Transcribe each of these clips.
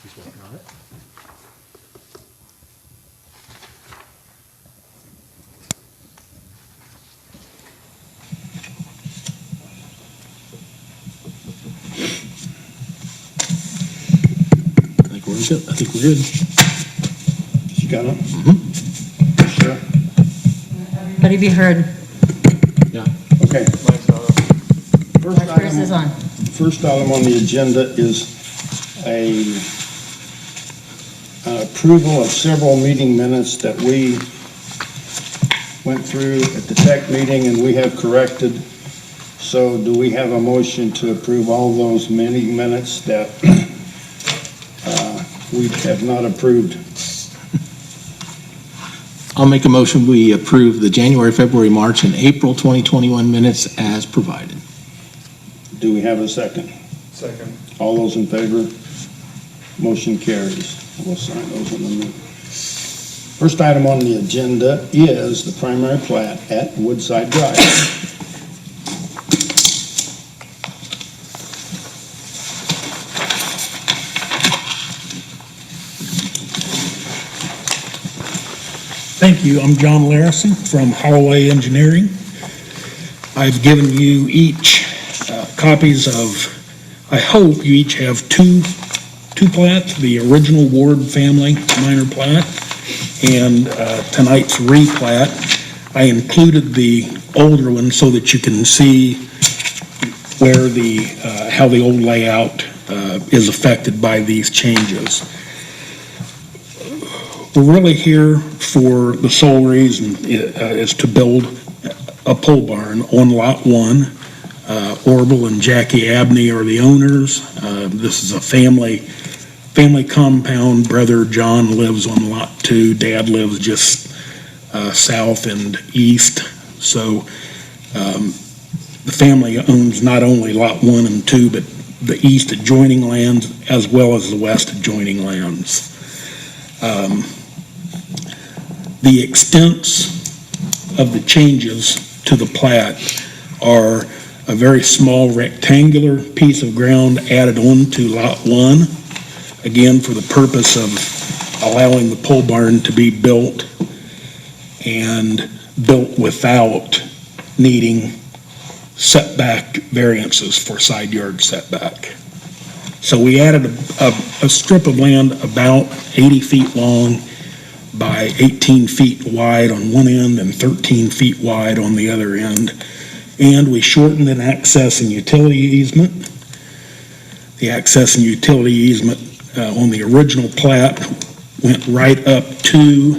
He's working on it. I think we're good. You got it? Sure. Let it be heard. Yeah. Okay. Yours is on. First item on the agenda is an approval of several meeting minutes that we went through at the tech meeting and we have corrected. So do we have a motion to approve all those meeting minutes that we have not approved? I'll make a motion, we approve the January, February, March, and April 2021 minutes as provided. Do we have a second? Second. All those in favor? Motion carries. We'll sign those in a minute. First item on the agenda is the primary plat at Woodside Drive. Thank you. I'm John Larison from Holloway Engineering. I've given you each copies of, I hope you each have two plats, the original Ward family minor plat and tonight's replat. I included the older one so that you can see where how the old layout is affected by these changes. We're really here for the sole reason is to build a pole barn on Lot 1. Orville and Jackie Abney are the owners. This is a family compound. Brother John lives on Lot 2. Dad lives just south and east. So the family owns not only Lot 1 and 2, but the east adjoining lands as well as the west adjoining lands. The extents of the changes to the plat are a very small rectangular piece of ground added on to Lot 1, again for the purpose of allowing the pole barn to be built and built without needing setback variances for side yard setback. So we added a strip of land about 80 feet long by 18 feet wide on one end and 13 feet wide on the other end. And we shortened an access and utility easement. The access and utility easement on the original plat went right up to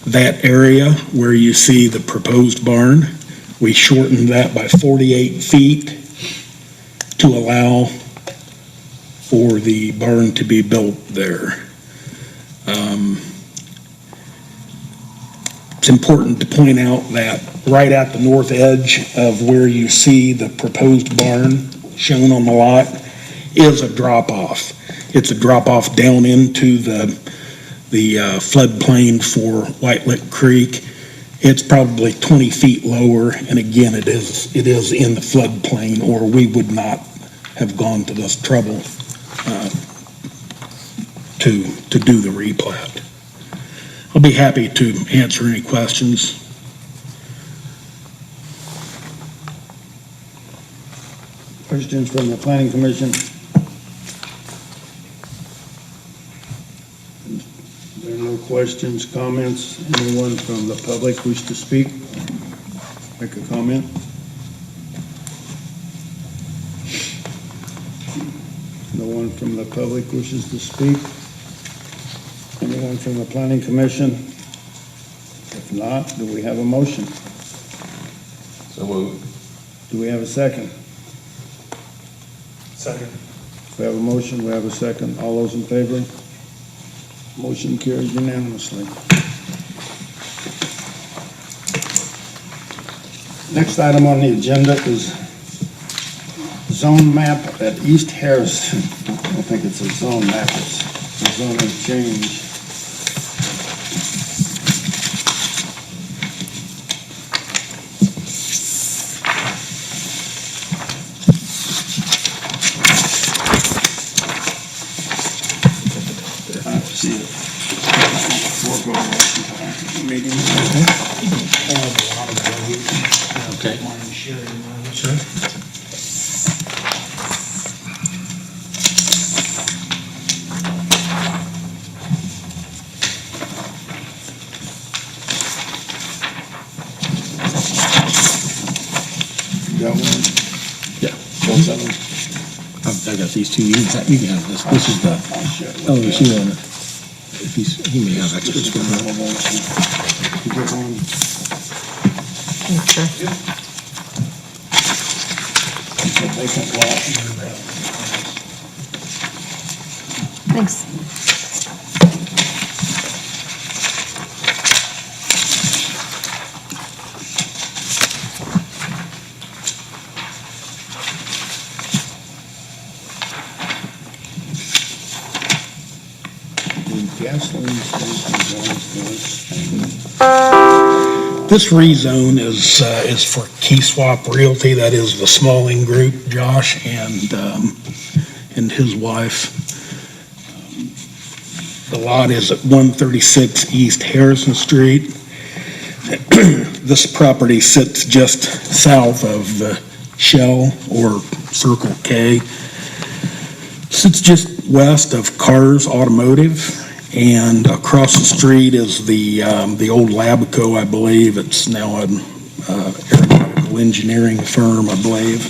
that area where you see the proposed barn. We shortened that by 48 feet to allow for the barn to be built there. It's important to point out that right at the north edge of where you see the proposed barn shown on the lot is a drop-off. It's a drop-off down into the floodplain for White Lick Creek. It's probably 20 feet lower, and again, it is in the floodplain, or we would not have gone to this trouble to do the replat. I'll be happy to answer any questions. Questions from the Planning Commission? There are no questions, comments. Anyone from the public wish to speak? Make a comment? No one from the public wishes to speak? Anyone from the Planning Commission? If not, do we have a motion? So moved. Do we have a second? Second. We have a motion, we have a second. All those in favor? Motion carries unanimously. Next item on the agenda is zone map at East Harrison. I don't think it's a zone map, it's a zoning change. Okay. Sure. Got one? Yeah. Both of them? I got these two. You can have this. This is the, I'll share it with oh, you. she wanted, if he may have This extras is for the her. normal one. You get one? Okay. It's a vacant lot. Thanks. The gasoline station goes this. This rezone is for Key Swap Realty. That is the Smalling Group, Josh and his wife. The lot is at 136 East Harrison Street. This property sits just south of the Shell or Circle K. Sits just west of Cars Automotive, and across the street is the old Labaco, I believe. It's now an aeronautical engineering firm, I believe.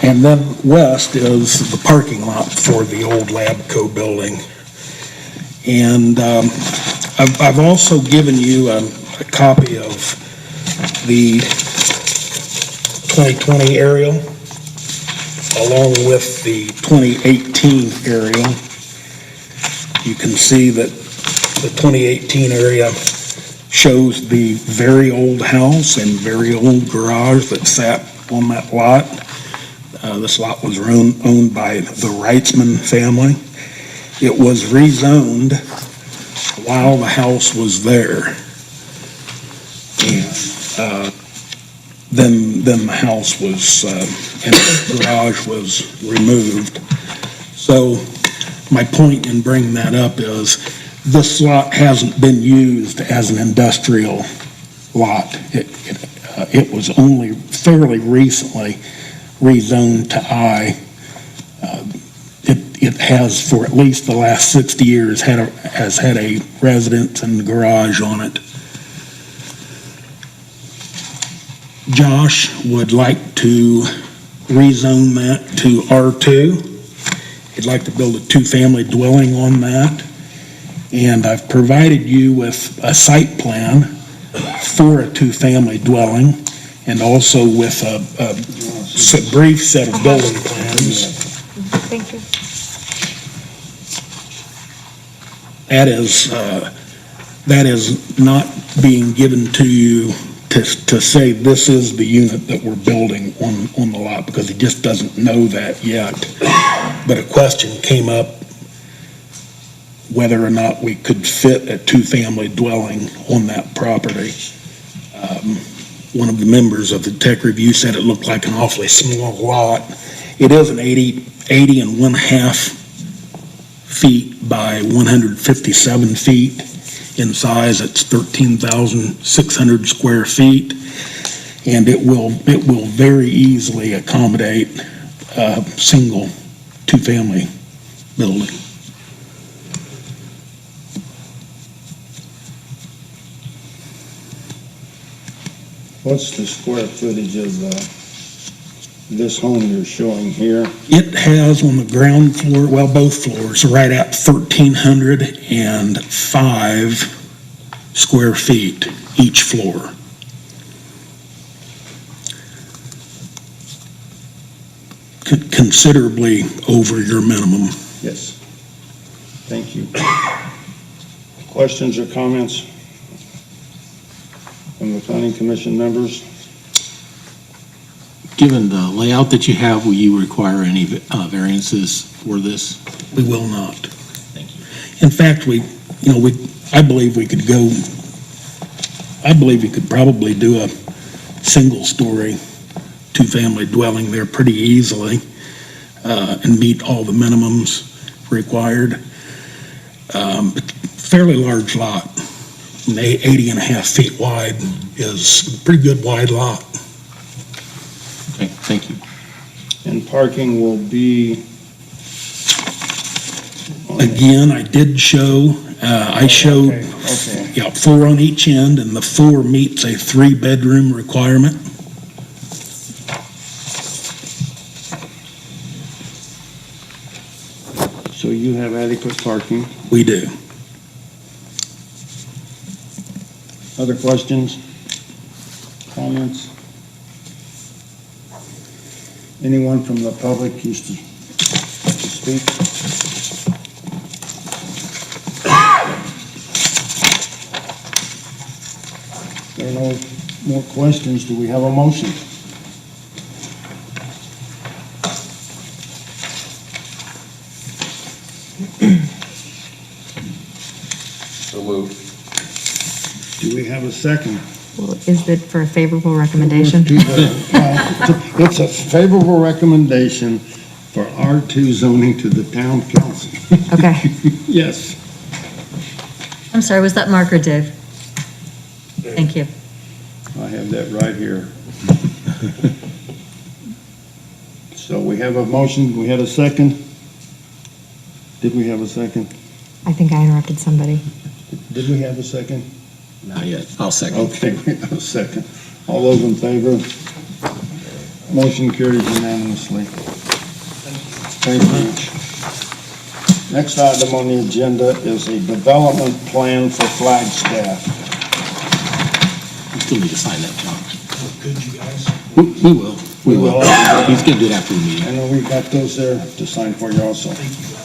And then west is the parking lot for the old Labaco building. And I've also given you a copy of the 2020 aerial along with the 2018 aerial. You can see that the 2018 area shows the very old house and very old garage that sat on that lot. This lot was owned by the Wrightsman family. It was rezoned while the house was there. And then the house was, and the garage was removed. So my point in bringing that up is this lot hasn't been used as an industrial lot. It was only fairly recently rezoned to I. It has, for at least the last 60 years, has had a residence and garage on it. Josh would like to rezone that to R2. He'd like to build a two-family dwelling on that. And I've provided you with a site plan for a two-family dwelling and also with a brief set of building plans. Thank you. That is not being given to you to say this is the unit that we're building on the lot, because he just doesn't know that yet. But a question came up whether or not we could fit a two-family dwelling on that property. One of the members of the tech review said it looked like an awfully small lot. It is an 80 and 1/2 feet by 157 feet in size. It's 13,600 square feet, and it will very easily accommodate a single two-family building. What's the square footage of this home you're showing here? It has on the ground floor, well, both floors, right at 1,305 square feet each floor. Considerably over your minimum. Yes. Thank you. Questions or comments from the planning commission members? Given the layout that you have, will you require any variances for this? We will not. Thank you. In fact, I believe we could probably do a single-story, two-family dwelling there pretty easily, and meet all the minimums required. fairly large lot. And 80 and a half feet wide is a pretty good wide lot. Okay, thank you. And parking will be, Again, I did show, I showed, okay. yeah, 4 on each end, and the 4 meets a 3-bedroom requirement. So you have adequate parking. We do. Other questions? Comments? Anyone from the public who's to speak? There are no more questions. Do we have a motion? So moved. Do we have a second? Well, is it for a favorable recommendation? It's a favorable recommendation for R2 zoning to the town council. Okay. Yes. I'm sorry, was that Mark or Dave? Thank you. I have that right here. So we have a motion, we had a second? Did we have a second? I think I interrupted somebody. Did we have a second? Not yet. I'll second. Okay, we have a second. All those in favor? Motion carries unanimously. Thank you. Next item on the agenda is a development plan for Flagstaff. You still need to sign that, John. Good, you guys. We will. We will. will. He's gonna do it after the meeting. I know we got those there to sign for you also. Thank you, guys.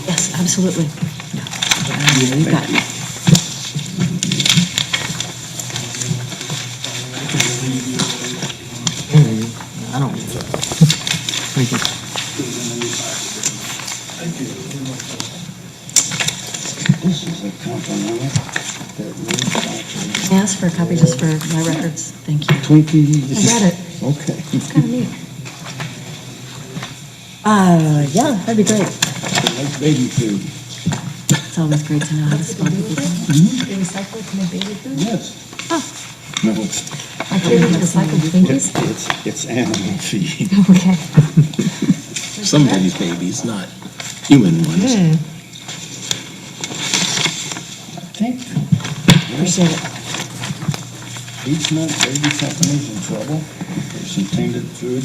Yes, absolutely. Yeah, you got it. I don't need that. Thank you. This is a compliment that really Can I ask for a copy just for my records? Thank you. Twinkies. I got it. Okay. It's kind of neat. Yeah, that'd be great. Like baby food. It's always great to know how to spell people's names. They recycle to make baby food? Yes. Oh. No, it's, My kids recycled Twinkies? it's animal feed. Okay. Some of these babies, not human ones. I think Appreciate it. Beach Nut Baby Company's in trouble. There's some tainted food.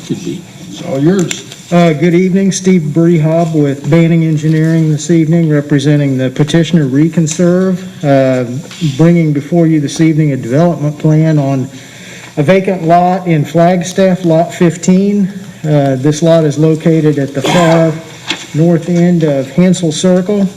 Could be. It's all yours. Good evening, Steve Brehob with Banning Engineering this evening, representing the petitioner Reconserve, bringing before you this evening a development plan on a vacant lot in Flagstaff, Lot 15. This lot is located at the far north end of Hansel Circle.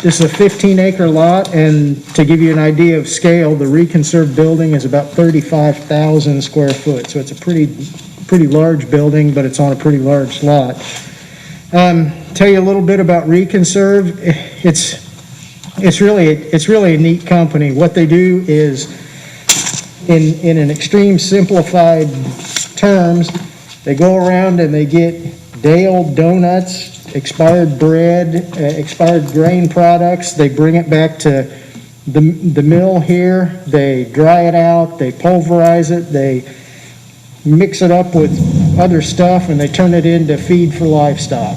This is a 15-acre lot, and to give you an idea of scale, the Reconserve building is about 35,000 square foot, so it's a pretty large building, but it's on a pretty large lot. Tell you a little bit about Reconserve. It's really a neat company. What they do is, in an extreme simplified terms, they go around and they get day-old donuts, expired bread, expired grain products. They bring it back to the mill here. They dry it out. They pulverize it. They mix it up with other stuff, and they turn it into feed for livestock.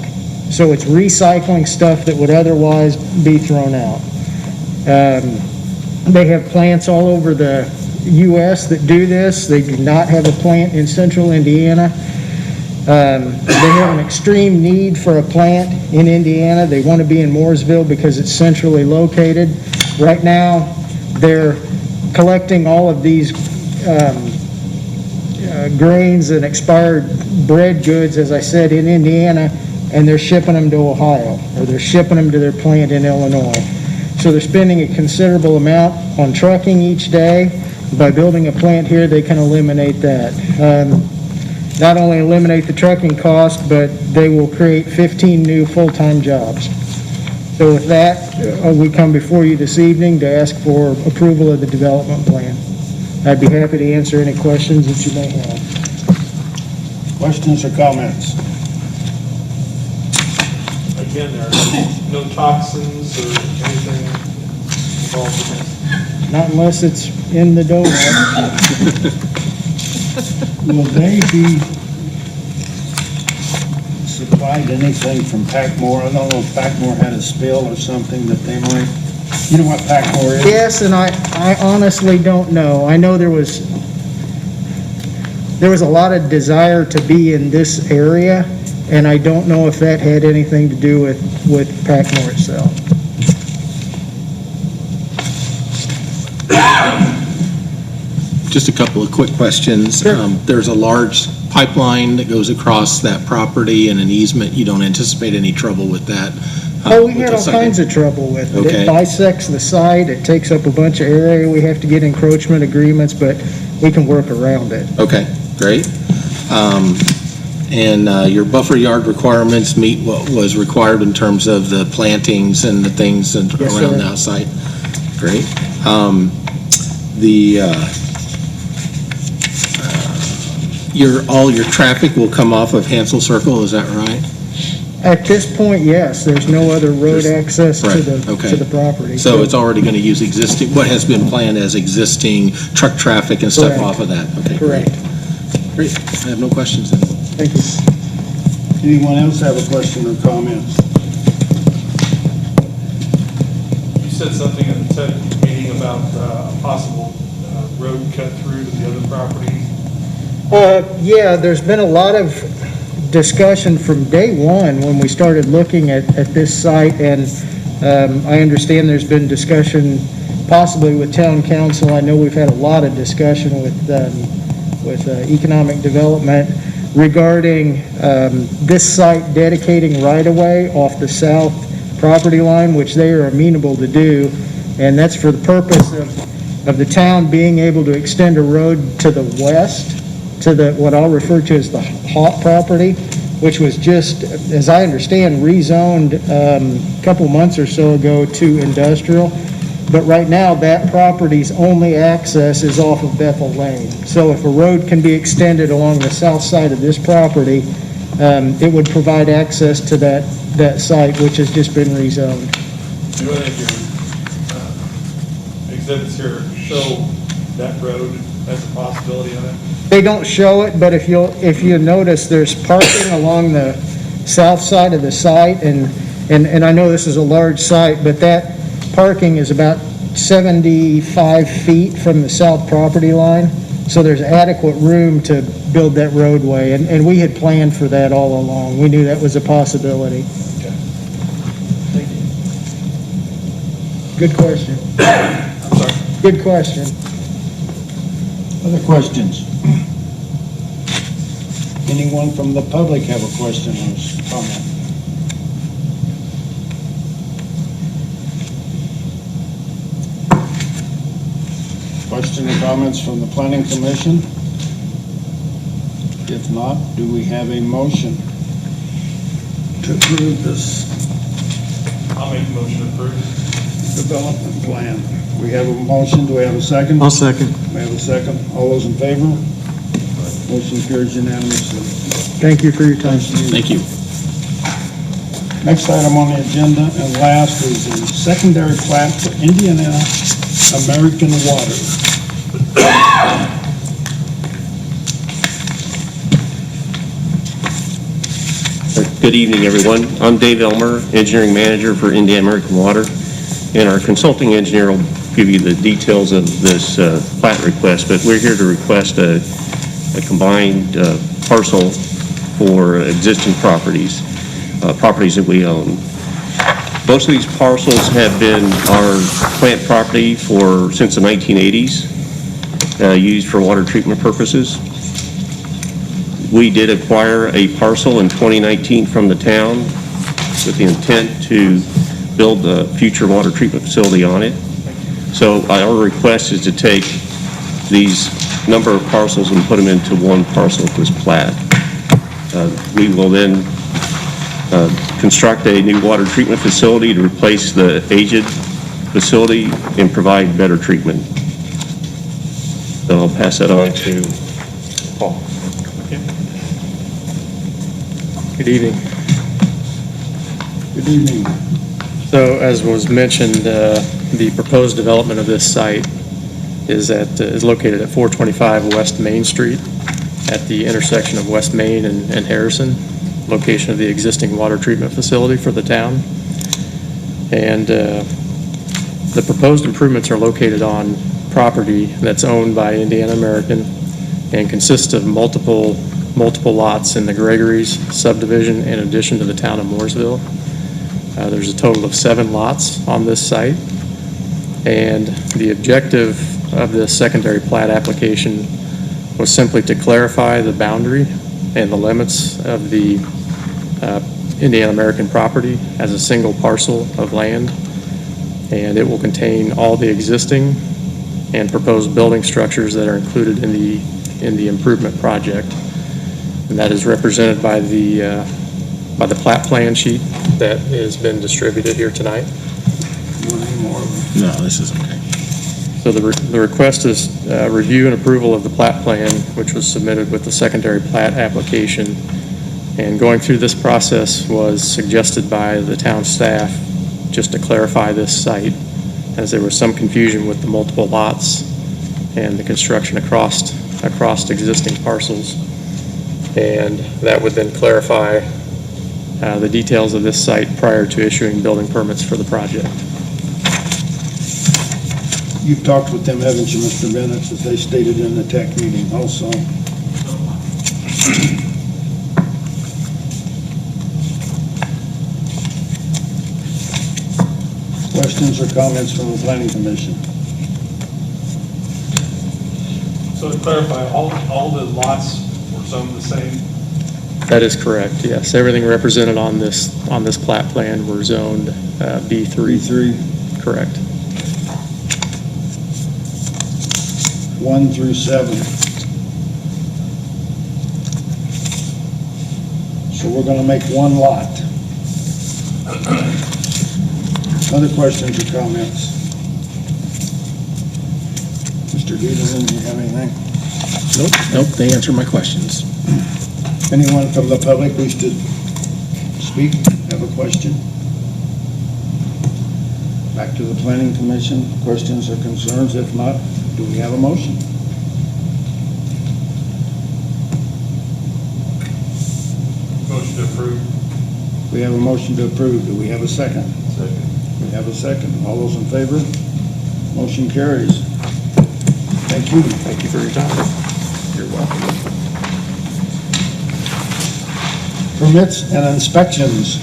So it's recycling stuff that would otherwise be thrown out. They have plants all over the U.S. that do this. They do not have a plant in central Indiana. They have an extreme need for a plant in Indiana. They want to be in Mooresville because it's centrally located. Right now, they're collecting all of these grains and expired bread goods, as I said, in Indiana, and they're shipping them to Ohio, or they're shipping them to their plant in Illinois. So they're spending a considerable amount on trucking each day. By building a plant here, they can eliminate that. not only eliminate the trucking cost, but they will create 15 new full-time jobs. So with that, we come before you this evening to ask for approval of the development plan. I'd be happy to answer any questions that you may have. Questions or comments? Again, there are no toxins or anything involved in this. Not unless it's in the donut. Will they be supplied anything from Packmore? I don't know if Packmore had a spill or something that they might, you know what Packmore is? Yes, and I honestly don't know. I know there was a lot of desire to be in this area, and I don't know if that had anything to do with Packmore itself. Just a couple of quick questions. Sure. There's a large pipeline that goes across that property and an easement. You don't anticipate any trouble with that? Oh, we had all kinds of trouble with it. Okay. It bisects the site, it takes up a bunch of area, we have to get encroachment agreements, but we can work around it. Okay, great. And your buffer yard requirements meet what was required in terms of the plantings and the things Yes, around sir. the outside? Great. All your traffic will come off of Hansel Circle, is that right? At this point, yes, there's no other road access to Right, the, okay. to the property. So it's already going to use what has been planned as existing truck traffic and stuff Correct. off of that? Okay, great. Correct. Great. I have no questions then. Thank you. Anyone else have a question or comment? You said something at the TED meeting about a possible road cut through to the other property. Yeah, there's been a lot of discussion from day one when we started looking at this site, and I understand there's been discussion possibly with town council. I know we've had a lot of discussion with economic development regarding this site dedicating right-of-way off the south property line, which they are amenable to do, and that's for the purpose of the town being able to extend a road to the west, to what I'll refer to as the hot property, which was just, as I understand, rezoned a couple months or so ago to industrial. But right now, that property's only access is off of Bethel Lane. So if a road can be extended along the south side of this property, it would provide access to that site, which has just been rezoned. Do any of your exhibits here show that road as a possibility on it? They don't show it, but if you notice, there's parking along the south side of the site, and I know this is a large site, but that parking is about 75 feet from the south property line, so there's adequate room to build that roadway, and we had planned for that all along. We knew that was a possibility. Okay. Thank you. Good question. I'm sorry. Good question. Other questions? Anyone from the public have a question or comment? Question or comments from the planning commission? If not, do we have a motion to approve this I'll make a motion to approve. development plan? We have a motion, do we have a second? I'll second. We have a second. All those in favor? Motion carries unanimously. Thank you for your time. Thank you. Next item on the agenda and last is the secondary plat for Indiana American Water. Good evening, everyone. I'm Dave Elmer, Engineering Manager for Indiana American Water, and our consulting engineer will give you the details of this plat request, but we're here to request a combined parcel for existing properties that we own. Most of these parcels have been our plant property since the 1980s, used for water treatment purposes. We did acquire a parcel in 2019 from the town with the intent to build a future water treatment facility on it. So our request is to take these number of parcels and put them into one parcel with this plat. We will then construct a new water treatment facility to replace the aged facility and provide better treatment. So I'll pass that on to Paul. Good evening. Good evening. So as was mentioned, the proposed development of this site is located at 425 West Main Street at the intersection of West Main and Harrison, location of the existing water treatment facility for the town. And the proposed improvements are located on property that's owned by Indiana American and consists of multiple lots in the Gregory's subdivision in addition to the town of Mooresville. There's a total of 7 lots on this site, and the objective of this secondary plat application was simply to clarify the boundary and the limits of the Indiana American property as a single parcel of land, and it will contain all the existing and proposed building structures that are included in the improvement project. And that is represented by the plat plan sheet that has been distributed here tonight. No, this is okay. So the request is review and approval of the plat plan, which was submitted with the secondary plat application. And going through this process was suggested by the town staff just to clarify this site, as there was some confusion with the multiple lots and the construction across existing parcels. And that would then clarify the details of this site prior to issuing building permits for the project. You've talked with them, haven't you, Mr. Bennett, as they stated in the tech meeting also? Questions or comments from the planning commission? So to clarify, all the lots were zoned the same? That is correct, yes. Everything represented on this plat plan were zoned B3. B3, Correct. 1 through 7. So we're going to make one lot. Other questions or comments? Mr. Dieterman, do you have anything? Nope, they answered my questions. Anyone from the public wish to speak, have a question? Back to the planning commission, questions or concerns? If not, do we have a motion? Motion to approve. We have a motion to approve. Do we have a second? Second. We have a second. All those in favor? Motion carries. Thank you. Thank you for your time. You're welcome. Permits and inspections.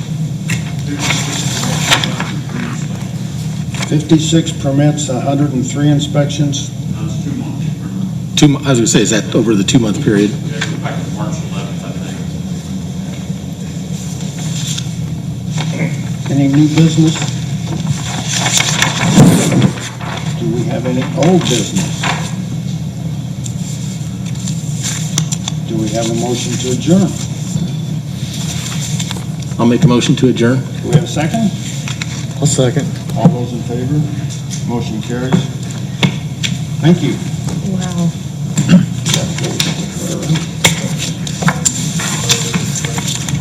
56 permits, 103 inspections. That was 2 months. I was gonna say, is that over the 2-month period? Yeah, go back to March 11th, I think. Any new business? Do we have any old business? Do we have a motion to adjourn? I'll make a motion to adjourn. Do we have a second? I'll second. All those in favor? Motion carries. Thank you. Wow. That goes to her.